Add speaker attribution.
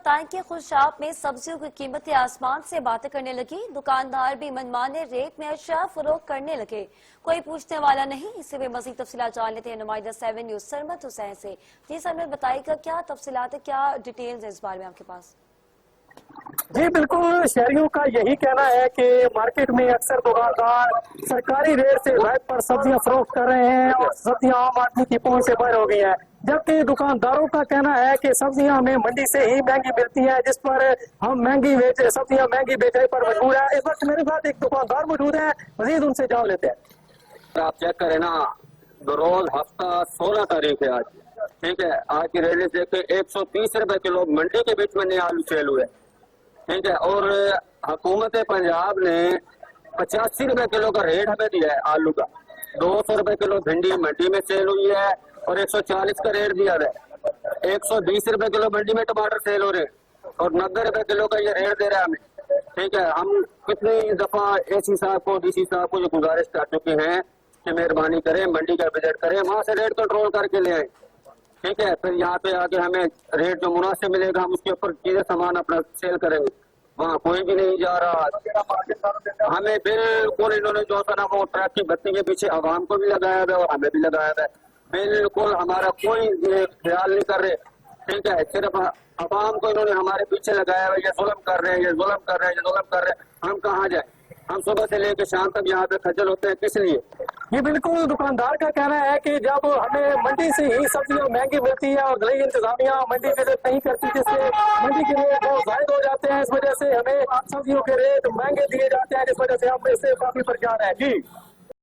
Speaker 1: بتائیں کہ خوشاب میں سبزیوں کی قیمتیں آسمان سے باتیں کرنے لگی، دکاندار بھی منمانے ریٹ میں اشیاء فروخت کرنے لگے، کوئی پوچھنے والا نہیں۔ اس سے مزید تفصیلات جان لیتے ہیں نمائندہ 7 نیوز سرمد حسین سے۔ جی سرمد، بتائیے گا کیا تفصیلات ہے، کیا ڈیٹیلز ہیں اس بارے میں آپ کے پاس؟
Speaker 2: جی بالکل، شہریوں کا یہی کہنا ہے کہ مارکیٹ میں اکثر دکاندار سرکاری ریٹ سے زائد پر سبزیاں فروخت کر رہے ہیں اور سبزیاں عام آدمی کی پہنچ سے باہر ہو گئی ہیں، جبکہ دکانداروں کا کہنا ہے کہ سبزیاں ہمیں منڈی سے ہی مہنگی ملتی ہیں، جس پر ہم سبزیاں مہنگی بیچنے پر مجبور ہیں۔ اس وقت میرے ساتھ ایک دکاندار موجود ہیں، مزید ان سے جان لیتے ہیں۔
Speaker 3: آپ چیک کریں نا، روز ہفتہ 16 تاریخ ہے آج، ٹھیک ہے۔ آج کی ریٹ دیکھیں 130 روپے کلو منڈی کے بیچ میں نئے آلو سیل ہوئے، ٹھیک ہے۔ اور حکومت پنجاب نے 85 روپے کلو کا ریٹ ہمیں دیا ہے آلو کا، 200 روپے کلو بھنڈی منڈی میں سیل ہوئی ہے اور 140 کا ریٹ دیا ہے۔ 120 روپے کلو منڈی میں ٹماٹر سیل ہو رہے ہیں اور 90 روپے کلو کا یہ ریٹ دے رہا ہے ہمیں، ٹھیک ہے۔ ہم کتنی دفعہ اے سی صاحب کو، ڈی سی صاحب کو یہ گزارش کر چکے ہیں کہ مہربانی کریں منڈی کا وزٹ کریں، وہاں سے ریٹ کنٹرول کر کے لے آئیں، ٹھیک ہے۔ پھر یہاں پہ آ کے ہمیں ریٹ جو مناسب ملے گا ہم اس کے اوپر چیزیں سامان اپنا سیل کریں گے، وہاں کوئی بھی نہیں جا رہا۔ ہمیں بالکل انہوں نے جو سا نا وہ ٹرک کی بتی کے پیچھے عوام کو بھی لگایا ہے اور ہمیں بھی لگایا ہے، بالکل ہمارا کوئی خیال نہیں کر رہے، ٹھیک ہے۔ صرف عوام کو انہوں نے ہمارے پیچھے لگایا ہے، یہ ظلم کر رہے ہیں، یہ ظلم کر رہے ہیں، یہ ظلم کر رہے ہیں، ہم کہاں جائیں؟ ہم صبح سے لے کے شام تک یہاں پہ کھجل ہوتے ہیں، کس لیے؟
Speaker 2: یہ بالکل دکاندار کا کہنا ہے کہ جب ہمیں منڈی سے ہی سبزیاں مہنگی ملتی ہیں اور نئی انتظامیہ منڈی وزٹ نہیں کرتی، جس سے منڈی کے ریٹ بہت زائد ہو جاتے ہیں، اس وجہ سے ہمیں سبزیوں کے ریٹ مہنگے دیے جاتے ہیں، جس وجہ سے ہم اس سے کافی پریشان ہیں۔ جی